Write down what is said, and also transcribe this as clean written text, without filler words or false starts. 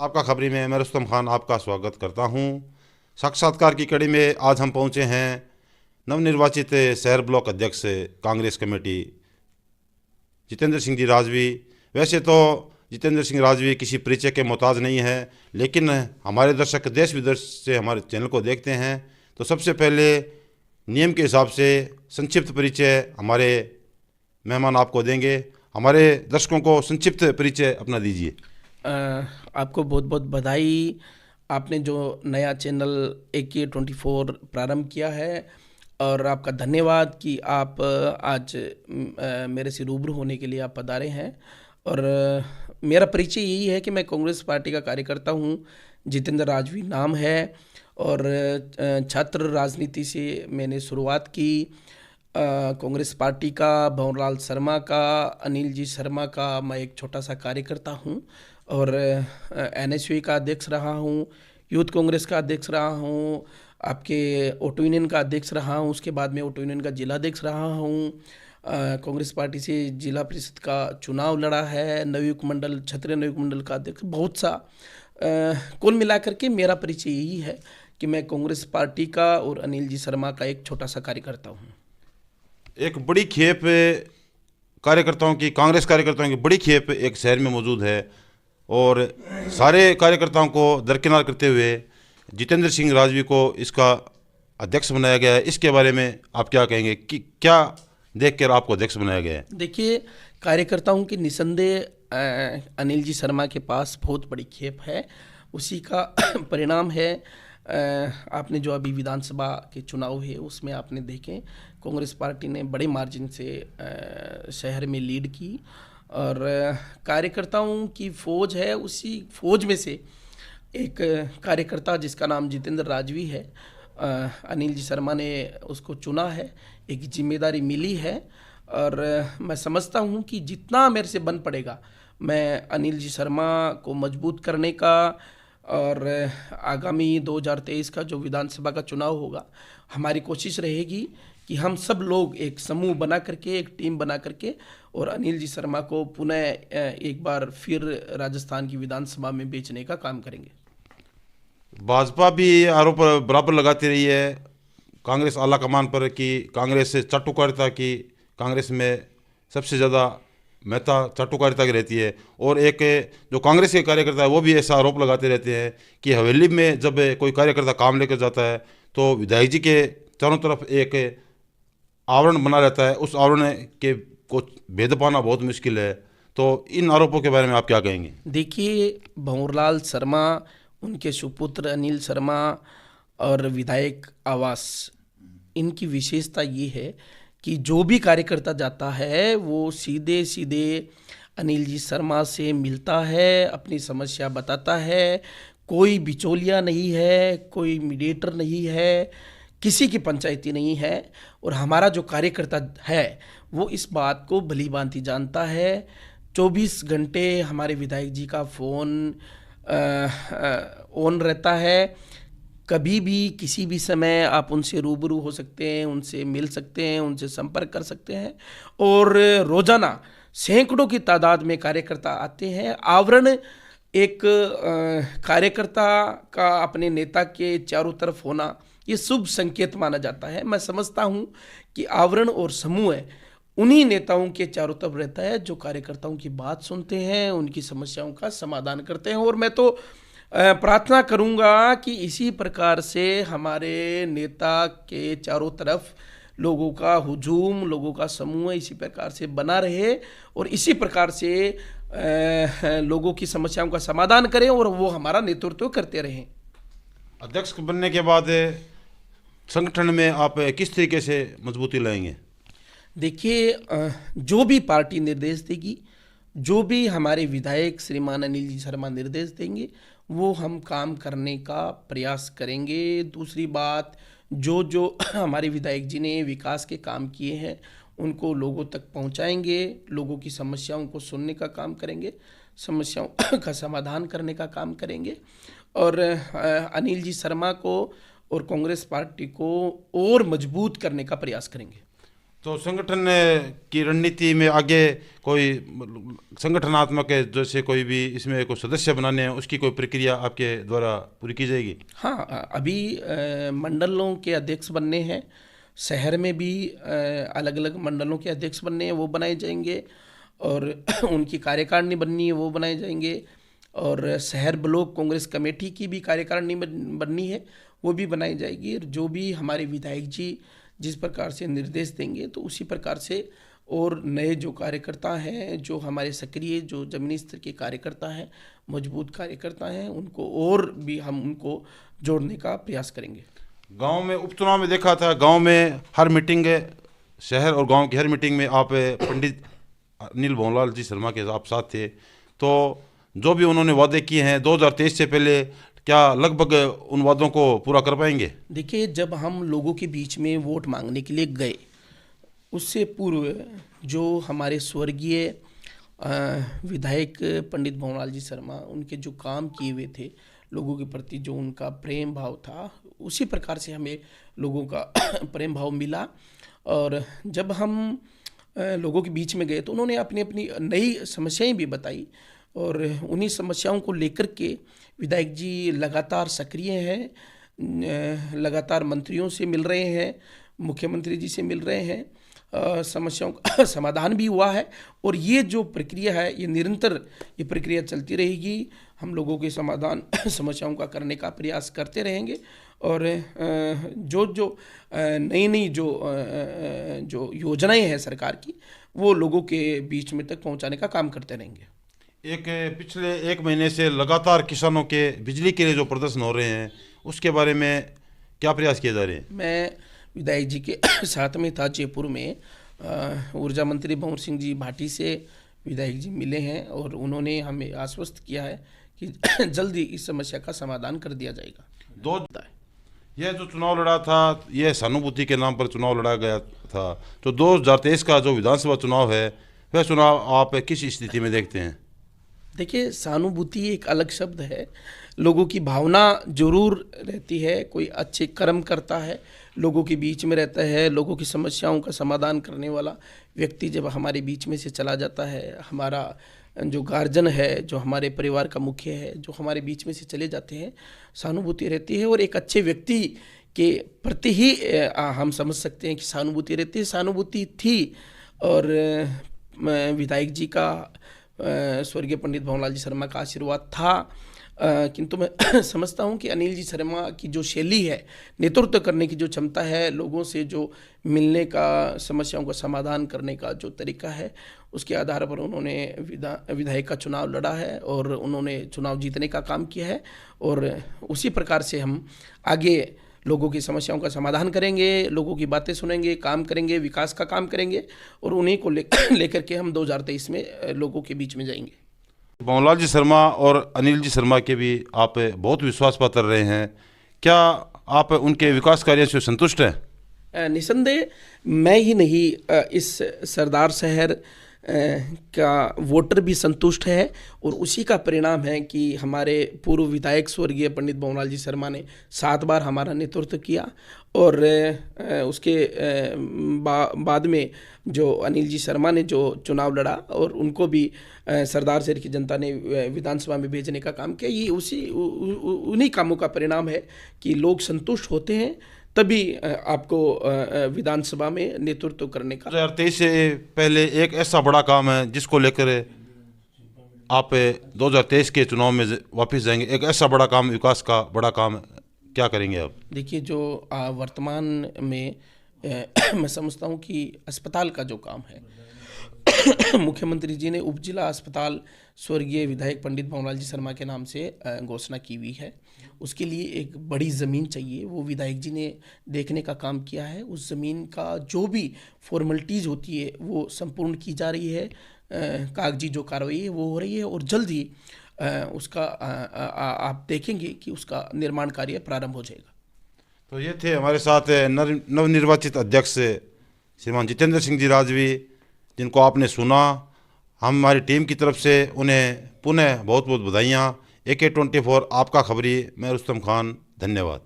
आपका खबरी में मैं रुस्तम खान आपका स्वागत करता हूं। साक्षात्कार की कड़ी में आज हम पहुंचे हैं नवनिर्वाचित शहर ब्लॉक अध्यक्ष कांग्रेस कमेटी जितेंद्र सिंह जी राजवी। वैसे तो जितेंद्र सिंह राजवी किसी परिचय के मोहताज नहीं है, लेकिन हमारे दर्शक देश विदेश से हमारे चैनल को देखते हैं, तो सबसे पहले नियम के हिसाब से संक्षिप्त परिचय हमारे मेहमान आपको देंगे। हमारे दर्शकों को संक्षिप्त परिचय अपना दीजिए। आपको बहुत बहुत बधाई। आपने जो नया चैनल AK24 प्रारंभ किया है, और आपका धन्यवाद कि आप आज मेरे से रूबरू होने के लिए आप पधारे हैं। और मेरा परिचय यही है कि मैं कांग्रेस पार्टी का कार्यकर्ता हूँ। जितेंद्र राजवी नाम है, और छात्र राजनीति से मैंने शुरुआत की। कांग्रेस पार्टी का, भंवरलाल शर्मा का, अनिल जी शर्मा का मैं एक छोटा सा कार्यकर्ता हूँ, और NSU का अध्यक्ष रहा हूँ, यूथ कांग्रेस का अध्यक्ष रहा हूँ, आपके ऑटो यूनियन का अध्यक्ष रहा हूँ, उसके बाद में ऑटो यूनियन का जिला अध्यक्ष रहा हूँ। कांग्रेस पार्टी से जिला परिषद का चुनाव लड़ा है, नवयुग मंडल, क्षेत्रीय नवयुग मंडल का अध्यक्ष, बहुत सा। कुल मिलाकर के मेरा परिचय यही है कि मैं कांग्रेस पार्टी का और अनिल जी शर्मा का एक छोटा सा कार्यकर्ता हूँ। एक बड़ी खेप कार्यकर्ताओं की, कांग्रेस कार्यकर्ताओं की बड़ी खेप एक शहर में मौजूद है, और सारे कार्यकर्ताओं को दरकिनार करते हुए जितेंद्र सिंह राजवी को इसका अध्यक्ष बनाया गया है। इसके बारे में आप क्या कहेंगे कि क्या देखकर आपको अध्यक्ष बनाया गया है? देखिए, कार्यकर्ताओं की निसंदेह अनिल जी शर्मा के पास बहुत बड़ी खेप है, उसी का परिणाम है। आपने जो अभी विधानसभा के चुनाव है उसमें आपने देखें, कांग्रेस पार्टी ने बड़े मार्जिन से शहर में लीड की, और कार्यकर्ताओं की फौज है। उसी फौज में से एक कार्यकर्ता जिसका नाम जितेंद्र राजवी है, अनिल जी शर्मा ने उसको चुना है, एक जिम्मेदारी मिली है, और मैं समझता हूँ कि जितना मेरे से बन पड़ेगा मैं अनिल जी शर्मा को मजबूत करने का, और आगामी 2023 का जो विधानसभा का चुनाव होगा, हमारी कोशिश रहेगी कि हम सब लोग एक समूह बना करके, एक टीम बना करके, और अनिल जी शर्मा को पुनः एक बार फिर राजस्थान की विधानसभा में बेचने का काम करेंगे। भाजपा भी आरोप बराबर लगाती रही है कांग्रेस आला कमान पर कि कांग्रेस से चाटुकारिता की, कांग्रेस में सबसे ज़्यादा महत्ता चाटुकारिता की रहती है। और एक जो कांग्रेस के कार्यकर्ता है वो भी ऐसा आरोप लगाते रहते हैं कि हवेली में जब कोई कार्यकर्ता काम लेकर जाता है तो विधायक जी के चारों तरफ एक आवरण बना रहता है, उस आवरण के को भेद पाना बहुत मुश्किल है। तो इन आरोपों के बारे में आप क्या कहेंगे? देखिए, भंवरलाल शर्मा, उनके सुपुत्र अनिल शर्मा और विधायक आवास, इनकी विशेषता ये है कि जो भी कार्यकर्ता जाता है वो सीधे सीधे अनिल जी शर्मा से मिलता है, अपनी समस्या बताता है। कोई बिचौलिया नहीं है, कोई मीडिएटर नहीं है, किसी की पंचायती नहीं है। और हमारा जो कार्यकर्ता है वो इस बात को भली भांति जानता है। 24 घंटे हमारे विधायक जी का फ़ोन ऑन रहता है। कभी भी किसी भी समय आप उनसे रूबरू हो सकते हैं, उनसे मिल सकते हैं, उनसे संपर्क कर सकते हैं। और रोज़ाना सैकड़ों की तादाद में कार्यकर्ता आते हैं। आवरण एक कार्यकर्ता का अपने नेता के चारों तरफ होना ये शुभ संकेत माना जाता है। मैं समझता हूँ कि आवरण और समूह है उन्हीं नेताओं के चारों तरफ रहता है जो कार्यकर्ताओं की बात सुनते हैं, उनकी समस्याओं का समाधान करते हैं। और मैं तो प्रार्थना करूंगा कि इसी प्रकार से हमारे नेता के चारों तरफ लोगों का हुजूम, लोगों का समूह इसी प्रकार से बना रहे, और इसी प्रकार से लोगों की समस्याओं का समाधान करें, और वो हमारा नेतृत्व करते रहें। अध्यक्ष बनने के बाद संगठन में आप किस तरीके से मजबूती लाएंगे? देखिए, जो भी पार्टी निर्देश देगी, जो भी हमारे विधायक श्रीमान अनिल जी शर्मा निर्देश देंगे, वो हम काम करने का प्रयास करेंगे। दूसरी बात, जो जो हमारे विधायक जी ने विकास के काम किए हैं उनको लोगों तक पहुंचाएंगे, लोगों की समस्याओं को सुनने का काम करेंगे, समस्याओं का समाधान करने का काम करेंगे, और अनिल जी शर्मा को और कांग्रेस पार्टी को और मजबूत करने का प्रयास करेंगे। तो संगठन की रणनीति में आगे कोई संगठनात्मक है, जैसे कोई भी इसमें कोई सदस्य बनाने हैं, उसकी कोई प्रक्रिया आपके द्वारा पूरी की जाएगी? हाँ, अभी मंडलों के अध्यक्ष बनने हैं, शहर में भी अलग अलग मंडलों के अध्यक्ष बनने हैं, वो बनाए जाएंगे, और उनकी कार्यकारिणी बननी है, वो बनाए जाएंगे, और शहर ब्लॉक कांग्रेस कमेटी की भी कार्यकारिणी बननी है, वो भी बनाई जाएगी। और जो भी हमारे विधायक जी जिस प्रकार से निर्देश देंगे, तो उसी प्रकार से और नए जो कार्यकर्ता हैं, जो हमारे सक्रिय जो जमीनी स्तर के कार्यकर्ता हैं, मजबूत कार्यकर्ता हैं, उनको और भी हम उनको जोड़ने का प्रयास करेंगे। गांव में उपचुनाव में देखा था, गांव में हर मीटिंग, शहर और गांव की हर मीटिंग में आप पंडित अनिल भंवरलाल जी शर्मा के आप साथ थे। तो जो भी उन्होंने वादे किए हैं 2023 से पहले, क्या लगभग उन वादों को पूरा कर पाएंगे? देखिए, जब हम लोगों के बीच में वोट मांगने के लिए गए, उससे पूर्व जो हमारे स्वर्गीय विधायक पंडित भंवरलाल जी शर्मा, उनके जो काम किए हुए थे, लोगों के प्रति जो उनका प्रेम भाव था, उसी प्रकार से हमें लोगों का प्रेम भाव मिला। और जब हम लोगों के बीच में गए, तो उन्होंने अपनी अपनी नई समस्याएं भी बताई, और उन्हीं समस्याओं को लेकर के विधायक जी लगातार सक्रिय हैं, लगातार मंत्रियों से मिल रहे हैं, मुख्यमंत्री जी से मिल रहे हैं, समस्याओं का समाधान भी हुआ है। और ये जो प्रक्रिया है, ये निरंतर ये प्रक्रिया चलती रहेगी। हम लोगों के समाधान समस्याओं का करने का प्रयास करते रहेंगे, और जो जो नई नई जो योजनाएं हैं सरकार की, वो लोगों के बीच में तक पहुंचाने का काम करते रहेंगे। पिछले एक महीने से लगातार किसानों के बिजली के लिए जो प्रदर्शन हो रहे हैं, उसके बारे में क्या प्रयास किए जा रहे हैं? मैं विधायक जी के साथ में था जयपुर में, ऊर्जा मंत्री भंवर सिंह जी भाटी से विधायक जी मिले हैं, और उन्होंने हमें आश्वस्त किया है कि जल्दी इस समस्या का समाधान कर दिया जाएगा। यह जो चुनाव लड़ा था, यह सहानुभूति के नाम पर चुनाव लड़ा गया था। तो 2023 का जो विधानसभा चुनाव है, वह चुनाव आप किस स्थिति में देखते हैं? देखिए, सहानुभूति एक अलग शब्द है, लोगों की भावना जरूर रहती है। कोई अच्छे कर्म करता है, लोगों के बीच में रहता है, लोगों की समस्याओं का समाधान करने वाला व्यक्ति जब हमारे बीच में से चला जाता है, हमारा जो गार्जियन है, जो हमारे परिवार का मुखिया है, जो हमारे बीच में से चले जाते हैं, सहानुभूति रहती है। और एक अच्छे व्यक्ति के प्रति ही हम समझ सकते हैं कि सहानुभूति रहती है। सहानुभूति थी, और विधायक जी का, स्वर्गीय पंडित भंवरलाल जी शर्मा का आशीर्वाद था। किंतु मैं समझता हूं कि अनिल जी शर्मा की जो शैली है, नेतृत्व करने की जो क्षमता है, लोगों से जो मिलने का, समस्याओं का समाधान करने का जो तरीका है, उसके आधार पर उन्होंने विधायक का चुनाव लड़ा है, और उन्होंने चुनाव जीतने का काम किया है। और उसी प्रकार से हम आगे लोगों की समस्याओं का समाधान करेंगे, लोगों की बातें सुनेंगे, काम करेंगे, विकास का काम करेंगे, और उन्हीं को लेकर के हम 2023 में लोगों के बीच में जाएंगे। भंवरलाल जी शर्मा और अनिल जी शर्मा के भी आप बहुत विश्वास पात्र रहे हैं, क्या आप उनके विकास कार्यों से संतुष्ट हैं? निसंदेह मैं ही नहीं, इस सरदार शहर का वोटर भी संतुष्ट है, और उसी का परिणाम है कि हमारे पूर्व विधायक स्वर्गीय पंडित भंवरलाल जी शर्मा ने 7 बार हमारा नेतृत्व किया, और उसके बाद में जो अनिल जी शर्मा ने जो चुनाव लड़ा, और उनको भी सरदार शहर की जनता ने विधानसभा में भेजने का काम किया। ये उन्हीं कामों का परिणाम है कि लोग संतुष्ट होते हैं, तभी आपको विधानसभा में नेतृत्व करने का। 2023 से पहले एक ऐसा बड़ा काम है जिसको लेकर आप 2023 के चुनाव में वापस जाएंगे, एक ऐसा बड़ा काम, विकास का बड़ा काम, क्या करेंगे आप? देखिए, जो वर्तमान में मैं समझता हूँ कि अस्पताल का जो काम है, मुख्यमंत्री जी ने उप जिला अस्पताल स्वर्गीय विधायक पंडित भंवरलाल जी शर्मा के नाम से घोषणा की हुई है। उसके लिए एक बड़ी ज़मीन चाहिए, वो विधायक जी ने देखने का काम किया है। उस ज़मीन का जो भी फॉर्मेलिटीज़ होती है, वो संपूर्ण की जा रही है, कागजी जो कार्रवाई है वो हो रही है, और जल्द ही उसका आप देखेंगे कि उसका निर्माण कार्य प्रारंभ हो जाएगा। तो ये थे हमारे साथ नवनिर्वाचित अध्यक्ष श्रीमान जितेंद्र सिंह जी राजवी, जिनको आपने सुना। हमारी टीम की तरफ से उन्हें पुनः बहुत बहुत बधाइयाँ। AK24 आपका खबरी, मैं रुस्तम खान, धन्यवाद।